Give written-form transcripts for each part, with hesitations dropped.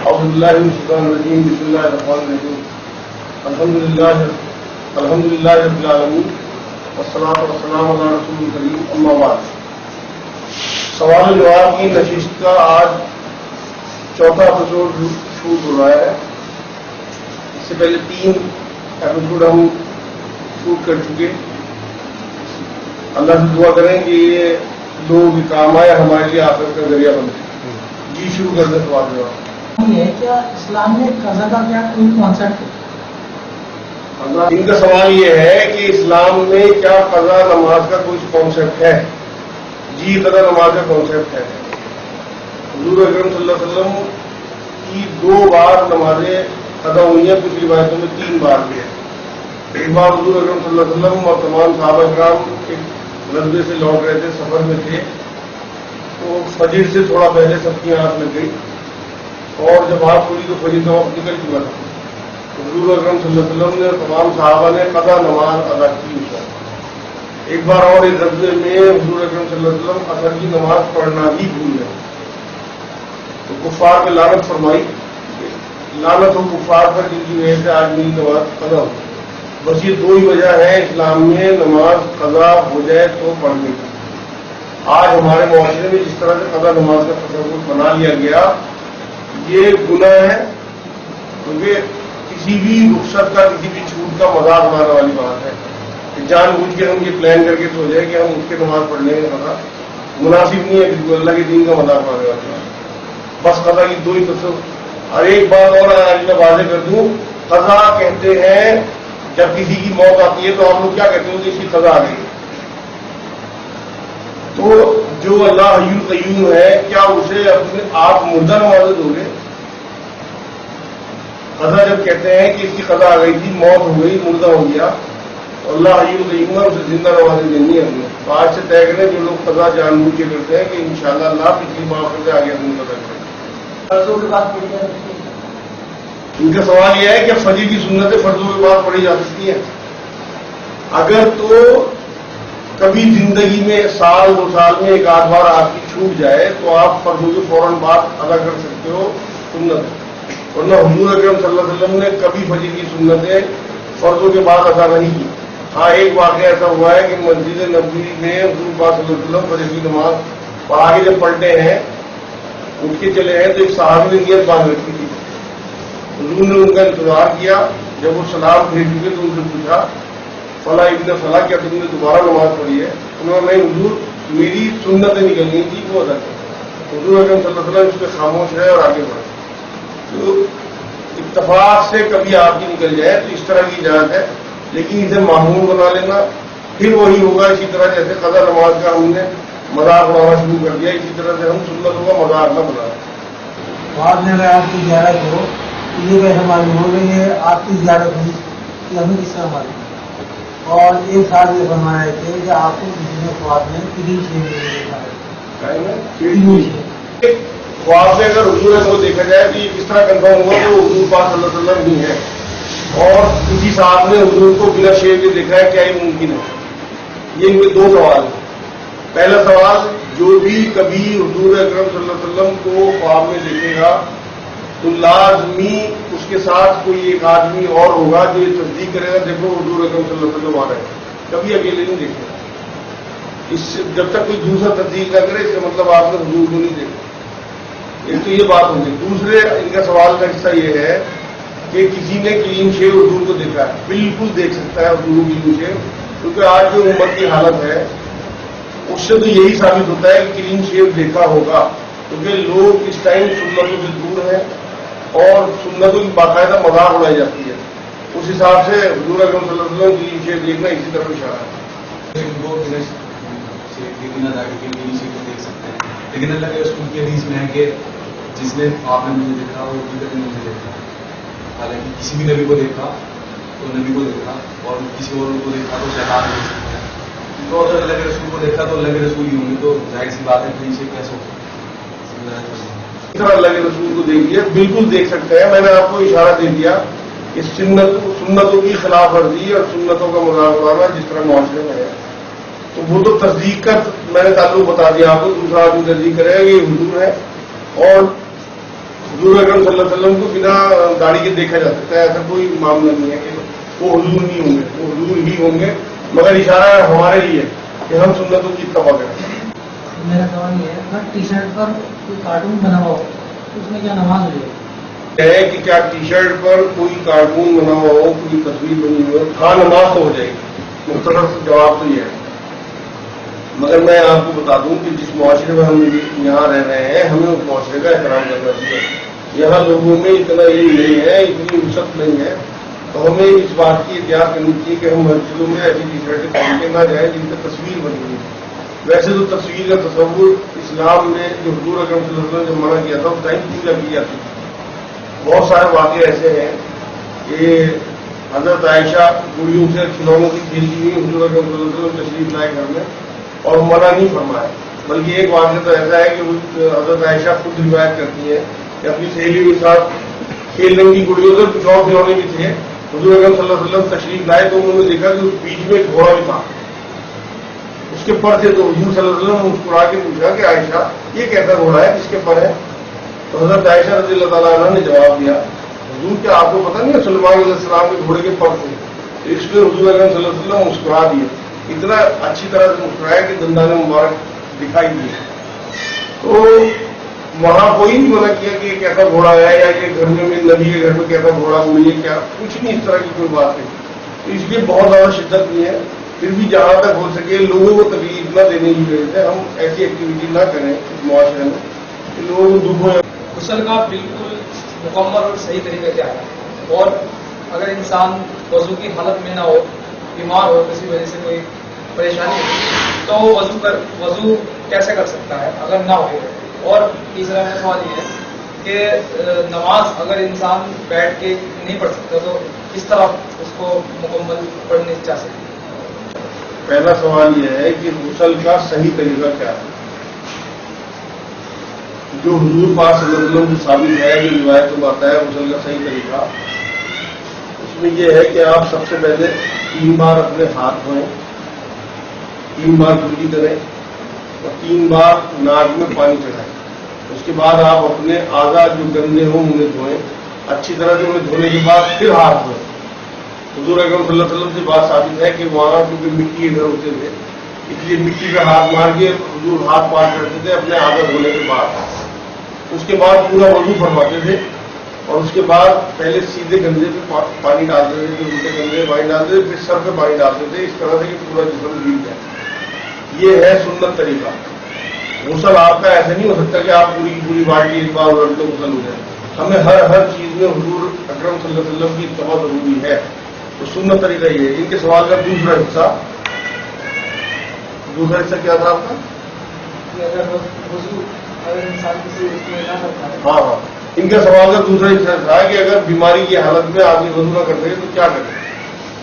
اعوذ باللہ من الشیطان الرجیم بسم اللہ الرحمن الرحیم الحمد للہ رب العالمین والصلاۃ والسلام علی رسول الکریم اما بعد. سوال و جواب کی نشست کا آج چوتھا ایپیسوڈ شوٹ ہو رہا ہے. اس سے پہلے 3 ایپیسوڈ ہم شوٹ کر چکے. اللہ سے دعا کریں کہ یہ لوگ کام آئے, ہمارے لیے آخرت کا ذریعہ بنے. جی شروع کر دیں سوال جواب. یہ کیا اسلام میں قضا کا کیا کوئی کانسیپٹ ہے؟ ان کا سوال یہ ہے کہ اسلام میں کیا قضا نماز کا کوئی کانسیپٹ ہے. جی قضا نماز کا کانسیپٹ ہے. حضور اکرم صلی اللہ علیہ وسلم کی 2 بار نمازیں قضا ہوئی ہیں, کچھ روایتوں میں 3 بار بھی ہے. ایک بار حضور اکرم صلی اللہ علیہ وسلم اور تمام صحابہ کرام ایک غزوے سے لوٹ رہے تھے, سفر میں تھے, تو فجر سے تھوڑا پہلے سب کی آنکھ لگ گئی اور جب آنکھ کھلی تو فجر کا وقت نکل چکا تھا. حضور اکرم صلی اللہ علیہ وسلم نے تمام صحابہ نے قضا نماز ادا کی. ایک بار اور ایک غزوے میں حضور اکرم صلی اللہ علیہ وسلم عصر کی نماز پڑھنا ہی بھول گئے تو کفار پہ لعنت فرمائی. لعنت ہو کفار پر جن کی وجہ سے آج میری نماز قضا ہو. بس یہ 2 ہی وجہ ہے اسلام میں نماز قضا ہو جائے تو پڑھنے کی. آج ہمارے معاشرے میں جس طرح سے قضا نماز کا تصور بنا لیا گیا یہ گناہ ہے, کیونکہ کسی بھی رخصت کا کسی بھی چھوٹ کا مذاق بنانے والی بات ہے. جان بوجھ کے ہم یہ پلان کر کے سو جائے کہ ہم اس کے نماز پڑھنے میں قضا مناسب نہیں ہے, بالکل اللہ کے دین کا مذاق بنانے والی بات. بس قضا کی 2 ہی تصور. اور ایک بات اور آج میں واضح کر دوں, قضا کہتے ہیں جب کسی کی موت آتی ہے تو آپ لوگ کیا کہتے ہیں کہ اس کی قضا آ گئی. تو جو اللہ حی القیوم ہے کیا اسے اپنے آپ مردہ نوازے دو گے؟ قضا جب کہتے ہیں کہ اس کی قضا آ گئی تھی, موت ہو گئی, مردہ ہو گیا, تو اللہ حی القیوم ہے اسے زندہ نوازی دینی ہے ہمیں. تو آج سے طے کریں جو لوگ قضا جان بوجھ کے کرتے ہیں کہ انشاءاللہ اللہ پچھلی معاف کرتے آگے ہم قضا کریں. ان کا سوال یہ ہے کہ فجر کی سنتیں فرضوں کے بعد پڑھی جا سکتی ہیں. اگر تو کبھی زندگی میں 1 سال 2 سال میں 1 آدھ بار آپ کی چھوٹ جائے تو آپ فرضوں کے فوراً بعد ادا کر سکتے ہو سنت. ورنہ حضور اکرم صلی اللہ علیہ وسلم نے کبھی فجر کی سنتیں فرضوں کے بعد ادا نہیں کی. ہاں ایک واقعہ ایسا ہوا ہے کہ مسجد نبوی میں حضور پاک صلی اللہ علیہ وسلم فجر کی نماز پڑھا کے جب پلٹے ہیں, اٹھ کے چلے ہیں, تو ایک صحابی نے نیت باندھ رکھی تھی. حضور نے ان کا انتظار کیا. جب وہ سلام بھیج چکے تو ان سے پوچھا فلاں ابن فلاں کیا تم نے دوبارہ نماز پڑھی ہے؟ انہوں نے حضور میری سنتیں نکلنی تھی وہ ادا کر. حضور اکرم صلی اللہ علیہ وسلم اس پہ خاموش ہے اور آگے بڑھے. تو اتفاق سے کبھی آپ کی نکل جائے تو اس طرح کی اجازت ہے, لیکن اسے معمول بنا لینا پھر وہی ہوگا. اسی طرح جیسے قضا نماز کا ہم نے مذاق بنانا شروع کر دیا, اسی طرح سے ہم سنتوں کا مذاق نہ بنائیں. بعد میں اگر آپ کی زیارت ہو یہ ویسے معلوم ہو گئی ہے آپ کی زیارت ہوئی کہ ہمیں کس طرح معلوم. اور ایک ساتھ یہ فرمایا ہے کہ آپ کو کسی نے خواب میں 3 چیزیں دیکھا ہے. خواب میں اگر حضور کو دیکھا جائے تو یہ کس طرح کنفرم ہوا کہ وہ حضور پاک صلی اللہ علیہ وسلم ہی ہے, اور کسی صاحب نے حضور کو بنا شیر کے دیکھا ہے, کیا یہ ممکن ہے؟ یہ ان کے 2 سوال ہیں. پہلا سوال, جو بھی کبھی حضور اکرم صلی اللہ علیہ وسلم کو خواب میں دیکھے گا تو لازمی اس کے ساتھ کوئی ایک آدمی اور ہوگا جو یہ تصدیق کرے گا دیکھو حضور اکرم صلی اللہ علیہ وسلم آ رہے ہیں. کبھی اکیلے نہیں دیکھے گا. اس سے جب تک کوئی دوسرا تصدیق نہ کرے اس کا مطلب آپ نے حضور کو نہیں دیکھا. ایک تو یہ بات ہوگی. دوسرے ان کا سوال کا حصہ یہ ہے کہ کسی نے کلین شیو حضور کو دیکھا ہے. بالکل دیکھ سکتا ہے حضور کلین شیو, کیونکہ آج جو امت کی حالت ہے اس سے تو یہی ثابت ہوتا ہے کہ کلین شیو دیکھا ہوگا, کیونکہ لوگ اس ٹائم سنتوں سے دور ہیں اور سنتوں کی باقاعدہ مذاق اڑائی جاتی ہے. اس حساب سے حضور اکرم صلی اللہ علیہ وسلم کلین شیو دیکھنا اسی طرف اشارہ ہے. دیکھ سکتے ہیں, لیکن اللہ کے رسول کی حدیث میں ہے کہ جس نے آپ نے مجھے دیکھا وہ حقیقت نے مجھے دیکھا. حالانکہ کسی بھی نبی کو دیکھا تو نبی کو دیکھا, اور کسی اور کو دیکھا تو شیطان کو دیکھا. تو اگر اللہ کے رسول کو دیکھا تو اللہ کے رسول ہی ہوں گے, تو ظاہر سی بات ہے کہ اسے کیسے ہوگا. اللہ کے رسول کو دیکھ لیا, بالکل دیکھ سکتے ہیں. میں نے آپ کو اشارہ دے دیا کہ سنتوں کی خلاف ورزی اور سنتوں کا مذاق اڑانا جس طرح معاشرے میں ہے, تو وہ تو تصدیق کا میں نے تعلق بتا دیا آپ کو. دوسرا آدمی تصدیق کرے گا یہ حضور ہے, اور حضور اکرم صلی اللہ علیہ وسلم کو بنا داڑھی کے دیکھا جا سکتا ہے، ایسا کوئی معاملہ نہیں ہے کہ وہ حضور نہیں ہوں گے، وہ حضور ہی ہوں گے، مگر اشارہ ہمارے لیے کہ ہم سنتوں کی اتباع کریں۔ میرا سوال یہ ہے اگر ٹی شرٹ پر کوئی کارٹون بنا ہوا ہو تو اس میں کیا نماز ہو جائے گی؟ ہے کہ کیا ٹی شرٹ پر کوئی کارٹون بنا ہوا ہو، کوئی تصویر بنی ہوئی ہو، ہاں نماز تو ہو جائے گی، مختصر جواب تو یہ ہے۔ مگر میں آپ کو بتا دوں کہ جس معاشرے میں ہم یہاں رہ رہے ہیں ہمیں اس معاشرے کا احترام کرنا چاہیے۔ یہاں لوگوں میں اتنا علم نہیں ہے، اتنی وسعت نہیں ہے، تو ہمیں اس بات کی احتیاط کرنی چاہیے کہ ہم مسجدوں میں ایسی ٹی شرٹیں پہن کے نہ جائیں جن پہ تصویر بنی ہوئی ہے۔ ویسے تو تصویر کا تصور اسلام میں جو حضور اکرم صلی اللہ علیہ وسلم نے منع کیا تھا اس ٹائم پوجا کی جاتی تھی۔ بہت سارے واقعے ایسے ہیں کہ حضرت عائشہ گڑیوں سے کھلونوں کی کھیلتی ہوئی حضور اکرم صلی اللہ علیہ وسلم تشریف لائے گھر میں اور منع نہیں فرمایا، بلکہ ایک واقعہ تو ایسا ہے کہ حضرت عائشہ خود روایت کرتی ہے کہ اپنی سہیلیوں کے ساتھ کھیلنے کی گڑیوں سے کچھ اور کھلونے بھی تھے، حضور اکرم صلی اللہ علیہ وسلم تشریف لائے تو انہوں نے دیکھا کہ اس بیچ میں ایک گھوڑا بھی تھا، اس کے پر تھے، تو حضور صلی اللہ علیہ وسلم نے مسکرا کے پوچھا کہ عائشہ یہ کیسا گھوڑا ہے جس کے پر ہے؟ تو حضرت عائشہ رضی اللہ تعالیٰ عنہ نے جواب دیا حضور کیا آپ کو پتہ نہیں ہے سلمان علیہ السلام کے گھوڑے کے پر تھے؟ اس لیے حضور اکرم صلی اللہ علیہ وسلم مسکرا دیے، اتنا اچھی طرح سے مسکرایا کہ دندان مبارک دکھائی دیے۔ تو وہاں کوئی نہیں منع کیا کہ یہ کیسا گھوڑا ہے یا کہ گھر میں نبی کے گھر میں کیسا گھوڑا ہوئی ہے، کیا کچھ نہیں، اس طرح کی کوئی بات نہیں۔ تو اس لیے بہت زیادہ شدت نہیں ہے، پھر بھی جہاں تک ہو سکے لوگوں کو تکلیف نہ دینے کی وجہ سے ہم ایسی ایکٹیویٹی نہ کریں اس معاشرے میں کہ لوگوں کو دکھ ہو۔ غسل کا بالکل مکمل اور صحیح طریقے سے آیا، اور اگر انسان وضو کی حالت میں نہ ہو، بیمار ہو، کسی وجہ سے کوئی پریشانی ہو تو وضو کیسے کر سکتا ہے اگر نہ ہو؟ اور تیسرا میرا سوال یہ ہے کہ نماز اگر انسان بیٹھ کے نہیں پڑھ سکتا تو کس طرح اس کو مکمل پڑھنے چاہ سکتے؟ پہلا سوال یہ ہے کہ غسل کا صحیح طریقہ کیا ہے؟ جو حضور پاک صلی اللہ علیہ وسلم سے ثابت ہے، جو روایت کو آتا ہے غسل کا صحیح طریقہ، اس میں یہ ہے کہ آپ سب سے پہلے 3 بار اپنے ہاتھ دھوئیں، 3 بار کلی کریں اور 3 بار ناک میں پانی چڑھائیں۔ اس کے بعد آپ اپنے اعضاء جو گندے ہوں انہیں دھوئیں، اچھی طرح سے انہیں دھونے کے بعد پھر ہاتھ دھوئیں۔ حضور اکرم صلی اللہ علیہ وسلم سے بات ثابت ہے کہ وہاں کیونکہ مٹی کے گھر ہوتے تھے اس لیے مٹی پہ ہاتھ مار کے حضور ہاتھ پار کرتے تھے اپنے اعضاء دھونے کے بعد۔ اس کے بعد پورا وضو فرماتے تھے اور اس کے بعد پہلے سیدھے گندے پہ پانی ڈالتے تھے، جو الٹے گندے پہ پانی ڈالتے تھے، پھر سر پہ پانی ڈالتے تھے، اس طرح سے کہ پورا جسم بھیگ جائے۔ یہ ہے سنت طریقہ۔ غسل آپ کا ایسا نہیں ہو سکتا کہ آپ پوری بالٹی ایک بار الٹ کے غسل ہو جائے۔ ہمیں ہر چیز میں حضور اکرم صلی اللہ علیہ وسلم کی اتباع ضروری ہے، تو سنت طریقہ یہ ہے۔ ان کے سوال کا دوسرا حصہ کیا تھا آپ کا؟ ہاں ان کے سوال کا دوسرا حصہ تھا کہ اگر بیماری کی حالت میں آدمی وضو نہ کر سکے تو کیا کرے؟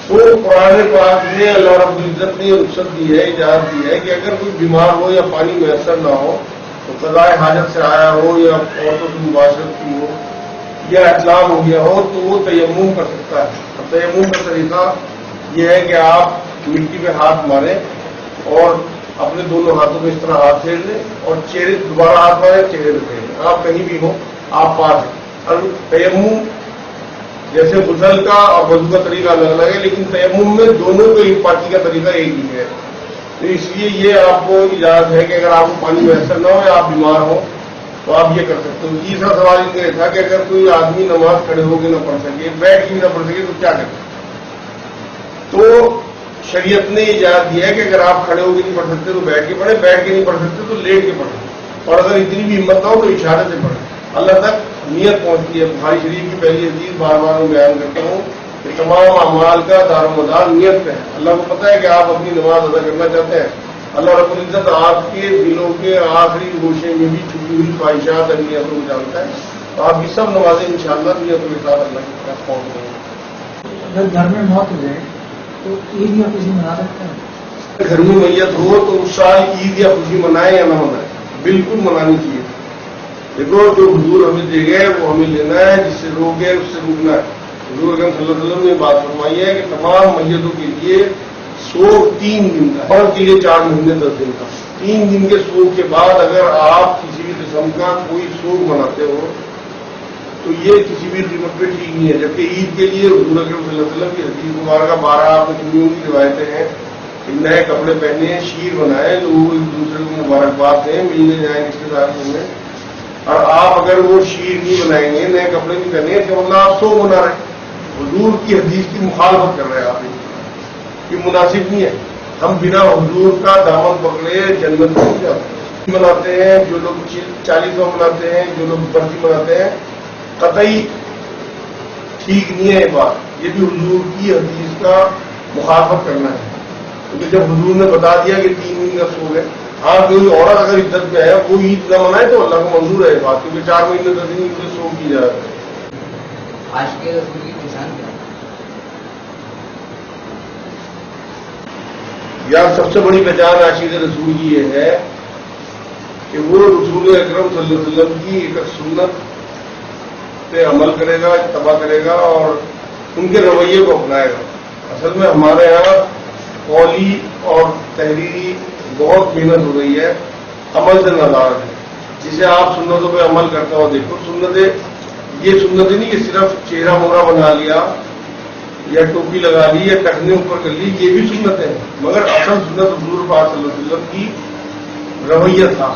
تو قرآن پاک نے اللہ رب العزت نے رخصت دی ہے، اجازت دی ہے کہ اگر کوئی بیمار ہو یا پانی میسر نہ ہو تو قضاء حاجت سے آیا ہو یا عورتوں کی مباشرت کی ہو یا احتلام ہو گیا ہو تو وہ تیمم کر سکتا ہے۔ اور تیمم کا طریقہ یہ ہے کہ آپ مٹی پہ ہاتھ ماریں اور اپنے دونوں ہاتھوں میں اس طرح ہاتھ پھیر لیں اور چہرے دوبارہ ہاتھ ماریں، چہرے پہ پھیر لیں، آپ کہیں بھی ہوں آپ پاس ہیں۔ اور تیمم جیسے غسل کا اور وضو کا طریقہ الگ الگ ہے، لیکن تیمم میں دونوں کو پاکی کا طریقہ ایک ہی ہے۔ تو اس لیے یہ آپ کو اجازت ہے کہ اگر آپ کو پانی میسر نہ ہو یا آپ بیمار ہوں تو آپ یہ کر سکتے ہو۔ تیسرا سوال ان کا یہ تھا کہ اگر کوئی آدمی نماز کھڑے ہو کے نہ پڑھ سکے، بیٹھ کے بھی نہ پڑھ سکے تو کیا کرے؟ تو شریعت نے اجازت دیا ہے کہ اگر آپ کھڑے ہو کے نہیں پڑھ سکتے تو بیٹھ کے پڑھیں، بیٹھ کے نہیں پڑھ سکتے تو لیٹ کے پڑھیں، اور اگر اتنی بھی ہمت نہ ہو تو اشارے سے پڑھیں۔ اللہ تک نیت پہنچتی ہے۔ بخاری شریف کی پہلی حدیث بار بار میں بیان کرتا ہوں کہ تمام اعمال کا دار و مدار نیت پہ ہے۔ اللہ کو پتہ ہے کہ آپ اپنی نماز ادا کرنا چاہتے ہیں، اللہ رب العزت آپ کے دلوں کے آخری گوشے میں بھی چھپی ہوئی خواہشات اور نیتوں کو جانتا ہے، تو آپ کی سب نمازیں انشاءاللہ نیتوں کے ساتھ اللہ کی طرف پہنچ گئی ہیں۔ اگر گھر میں موت ہو جائے تو عید یا خوشی منا سکتے ہیں؟ گھر میں میت ہو تو اس سال عید یا خوشی منائے یا نہ منائے، بالکل منانی چاہیے۔ دیکھو جو حضور ہمیں دے گئے وہ ہمیں لینا ہے، جس سے روک گئے اس سے روکنا ہے۔ حضور اکرم صلی اللہ علیہ وسلم نے بات فرمائی ہے کہ تمام میتوں کے لیے سوگ 3 دن کا، اور کے لیے 4 مہینے 10 دن کا۔ 3 دن کے سوگ کے بعد اگر آپ کسی بھی قسم کا کوئی سوگ مناتے ہو تو یہ کسی بھی قیمت پہ ٹھیک نہیں ہے. جبکہ عید کے لیے حضور اکرم صلی اللہ علیہ وسلم کی حدیث مبارکہ 12 آپ نے سنی کی روایتیں ہیں کہ نئے کپڑے پہنے، شیر بنائیں، لوگ ایک دوسرے کو مبارکباد دیں، ملنے جائیں رشتے داروں میں. اور آپ اگر وہ شیر نہیں بنائیں گے، نئے کپڑے نہیں پہنیں گے تو اللہ آپ سو منا رہے. حضور کی حدیث کی مخالفت کر رہے ہیں آپ، یہ مناسب نہیں ہے. ہم بنا حضور کا دامن پکڑے جنت میں نہیں جاتے. مناتے ہیں جو لوگ 40واں مناتے ہیں، جو لوگ برسی مناتے ہیں، قطعی ٹھیک نہیں ہے یہ بات. یہ بھی حضور کی حدیث کا مخالفت کرنا ہے. کیونکہ جب حضور نے بتا دیا کہ 3 دن کا سو گئے، ہاں کوئی عورت اگر عدت میں ہے وہ عید نہ منائے تو اللہ کو منظور ہے یہ بات، کیونکہ 4 مہینے 10 دن سے سو کی جا رہا ہے. عاشق رسول کی پہچان کیا ہے؟ یار سب سے بڑی پہچان عاشق رسول کی یہ ہے کہ وہ رسول اکرم صلی اللہ علیہ وسلم کی ایک سنت پہ عمل کرے گا، اتباع کرے گا اور ان کے رویے کو اپنائے گا. اصل میں ہمارے یہاں قولی اور تحریری بہت محنت ہو رہی ہے، عمل سے نظارہ ہے. جسے آپ سنتوں پہ عمل کرتا ہو دیکھو. سنتیں یہ سنتیں نہیں کہ صرف چہرہ مورا بنا لیا یا ٹوپی لگا لی یا ٹکنے اوپر کر لی، یہ بھی سنتیں ہیں. مگر اصل سنت حضور پاک صلی اللہ علیہ وسلم کی رویہ تھا.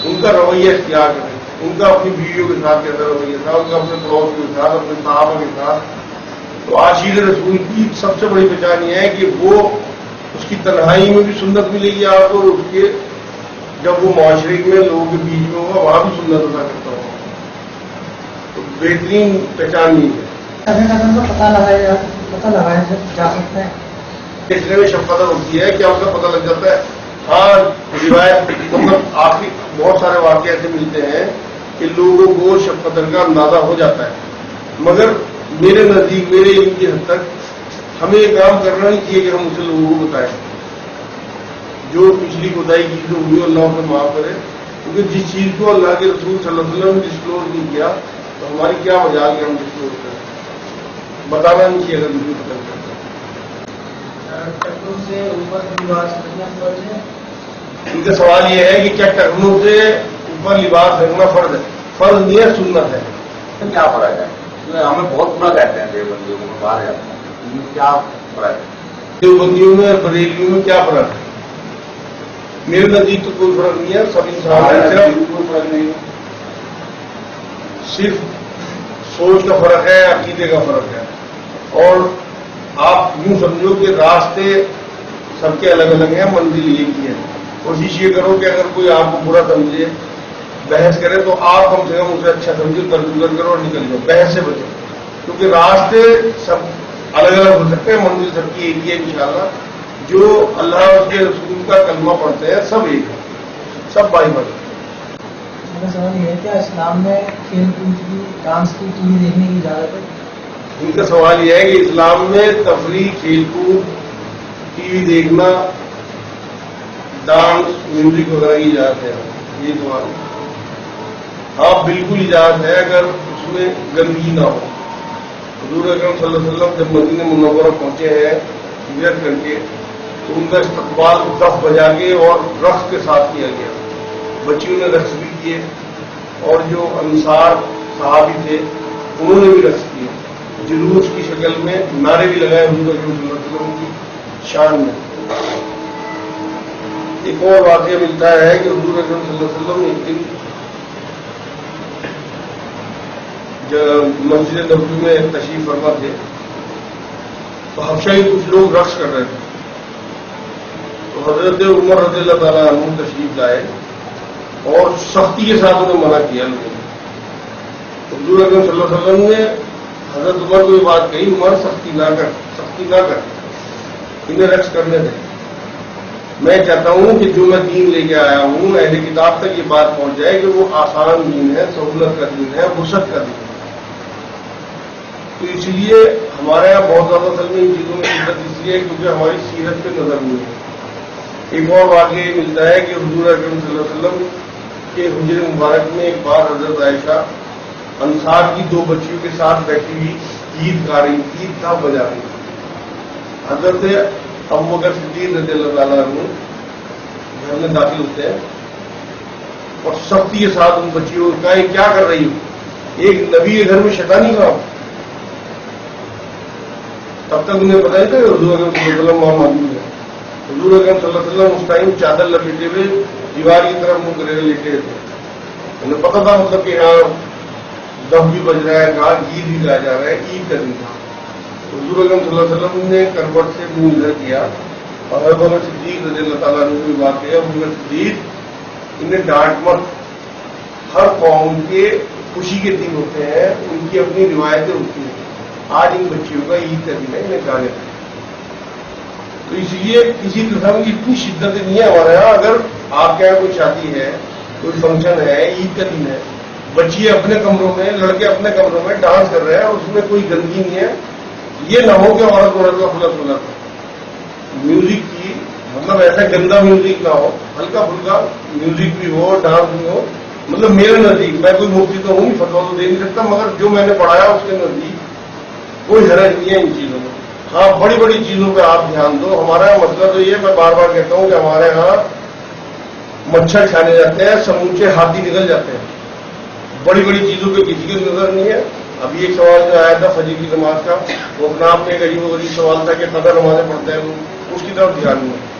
ان کا رویہ اختیار کریں، ان کا اپنی بیویوں کے ساتھ کیسا رویہ تھا، ان کا اپنے پڑوس کے ساتھ، اپنے صحابہ کے ساتھ. تو عاشق رسول کی سب سے بڑی پہچان یہ ہے کہ وہ اس کی تنہائی میں بھی سنت ملے گی آپ کو، اس کے جب وہ معاشرے میں لوگوں کے بیچ میں ہوگا وہاں بھی سنت ادا کرتا ہوگا. تو بہترین پہچان نہیں ہے. پتہ لگایا جا سکتا ہے. دیکھنے میں شفقت ہوتی ہے، کیا اس کا پتہ لگ جاتا ہے. ہاں روایت مطلب آخری بہت سارے واقعے ایسے ملتے ہیں کہ لوگوں کو شفقت کا اندازہ ہو جاتا ہے. مگر میرے نزدیک، میرے علم کی حد تک ہمیں یہ کام کرنا نہیں چاہیے کہ ہم اسے لوگوں کو بتائیں. جو پچھلی کوتاہی کی جو ہوئی اللہ اسے معاف کرے. کیونکہ جس چیز کو اللہ کے رسول صلی اللہ علیہ وسلم نے ڈسکلوز نہیں کیا تو ہماری کیا مجال کہ ہم ڈسکلوز کریں. بتانا نہیں چاہیے اگر دوسری پتہ کرتے. سے اوپر لباس رکھنا فرض ہے. ان کا سوال یہ ہے کہ کیا ٹخنوں سے اوپر لباس رکھنا فرض ہے؟ فرض نہیں ہے، سنت ہے. کیا فرق ہے؟ ہمیں بہت برا کہتے ہیں دیوبندیوں کو، باہر جاتے ہیں، کیا فرق ہے؟ دیوبندیوں میں بریلیوں میں کیا فرق ہے؟ میرے نزدیک تو کوئی فرق نہیں ہے. سب انسان ہیں، کوئی فرق نہیں. صرف سوچ کا فرق ہے، عقیدے کا فرق ہے. اور آپ یوں سمجھو کہ راستے سب کے الگ الگ ہیں، منزل ایک ہی ہے. کوشش یہ کرو کہ اگر کوئی آپ کو برا سمجھے، بحث کرے تو آپ کم سے کم اسے اچھا سمجھو، ترجمہ کرو اور نکل جاؤ، بحث سے بچو. کیونکہ راستے سب الگ الگ ہو سکتے ہیں، منزل سب کی ایک ہی ہے انشاءاللہ. جو اللہ اور اس کے رسول کا کلمہ پڑھتے ہیں سب ایک ہے، سب بھائی بھائی. میرا سوال یہ ہے کیا اسلام میں کھیل کود کی، ڈانس کی ٹی وی دیکھنے کی اجازت ہے؟ ان کا سوال یہ ہے کہ اسلام میں تفریح، کھیل کود، ٹی وی دیکھنا، ڈانس، میوزک وغیرہ کی اجازت ہے؟ یہ سوال ہے. ہاں بالکل اجازت ہے اگر اس میں گندگی نہ ہو. حضور اکرم صلی اللہ علیہ وسلم جب مدینہ منورہ پہنچے ہیں ہجرت کر کے تو ان کا استقبال دف بجا کے اور رقص کے ساتھ کیا گیا. بچیوں نے رقص بھی کیے اور جو انصار صحابی تھے انہوں نے بھی رقص کیے. جلوس کی شکل میں نعرے بھی لگائے حضور اکرم صلی اللہ علیہ وسلم کی شان میں. ایک اور واقعہ ملتا ہے کہ حضور اکرم صلی اللہ علیہ وسلم ایک دن مسجد نبوی میں تشریف فرما تھے تو حبشائی کچھ لوگ رقص کر رہے تھے. تو حضرت عمر رضی اللہ تعالیٰ عنہ تشریف لائے اور سختی کے ساتھ انہیں منع کیا لوگوں نے. حضور اکرم صلی اللہ علیہ وسلم نے حضرت عمر کو یہ بات کہی، عمر سختی نہ کر، انہیں رقص کرنے دیں. میں چاہتا ہوں کہ جو میں دین لے کے آیا ہوں اہل کتاب تک یہ بات پہنچ جائے کہ وہ آسان دین ہے، سہولت کا دین ہے، وسعت کا دین ہے. تو اس لیے ہمارے یہاں بہت زیادہ اصل میں ان چیزوں میں شدت اس لیے کیونکہ ہماری سیرت پہ نظر نہیں ہے. ایک اور واقعہ یہ ملتا ہے کہ حضور اکرم صلی اللہ علیہ وسلم کے حجر مبارک میں ایک بار حضرت عائشہ انصار کی 2 بچیوں کے ساتھ بیٹھی ہوئی عید گا رہی، عید کا بجا رہی. حضرت ابو بکر صدیق رضی اللہ تعالیٰ عنہ گھر میں داخل ہوتے ہیں اور سختی کے ساتھ ان بچیوں کا کیا کر رہی ہو؟ ایک نبی کے گھر میں شیطانی کام، تب تک انہیں پتا نہیں تھا کہ حضور اکرم صلی اللہ علیہ وسلم وہاں موجود ہے. حضور اکرم صلی اللہ علیہ وسلم اس ٹائم چادر لپیٹے ہوئے دیوار کی طرف منہ کرے لیٹے تھے. انہیں پتا تھا مطلب کہ یہاں دف بھی بج رہا ہے، گیت بھی گایا جا رہا ہے، عید کا دن تھا. حضور اکرم صلی اللہ علیہ وسلم نے کروٹ سے منہ ادھر کیا اور ابو بکر صدیق رضی اللہ تعالیٰ عنہ کی بات کیا. ابو بکر صدیق انہیں ڈانٹ مت، ہر قوم کے خوشی کے دن ہوتے ہیں، ان کی اپنی روایتیں ہوتی ہیں. آج ان بچیوں کا عید کا دن ہے، انہیں گانے تھے. تو اس لیے کسی قسم کی اتنی شدت نہیں ہے ہمارے یہاں. اگر آپ کے یہاں کوئی شادی ہے، کوئی فنکشن ہے، عید کا دن ہے، بچیے اپنے کمروں میں، لڑکے اپنے کمروں میں ڈانس کر رہے ہیں اور اس میں کوئی گندگی نہیں ہے. یہ نہ ہو کہ عورت کا کھلا کھلا میوزک کی مطلب ایسا گندا میوزک نہ ہو، ہلکا پھلکا میوزک بھی ہو، ڈانس بھی ہو. مطلب میرے نزدیک، میں کوئی مفتی تو ہوں، فتوا تو دے نہیں سکتا، مگر جو میں نے پڑھایا اس کے نزدیک کوئی حرج نہیں ہے ان چیزوں میں. ہاں بڑی بڑی چیزوں پہ آپ دھیان دو. ہمارا مسئلہ تو یہ، میں بار بار کہتا ہوں کہ ہمارے ہاں مچھر چھانے جاتے ہیں، سموچے ہاتھی نکل جاتے ہیں. بڑی بڑی چیزوں پہ کسی کی نظر نہیں ہے. ابھی ایک سوال جو آیا تھا فجر کی نماز کا، وہ اپنا آپ میں ایک عجیب و غریب سوال تھا کہ قضا نمازیں پڑھتے ہیں لوگ، اس کی طرف دھیان نہیں ہے.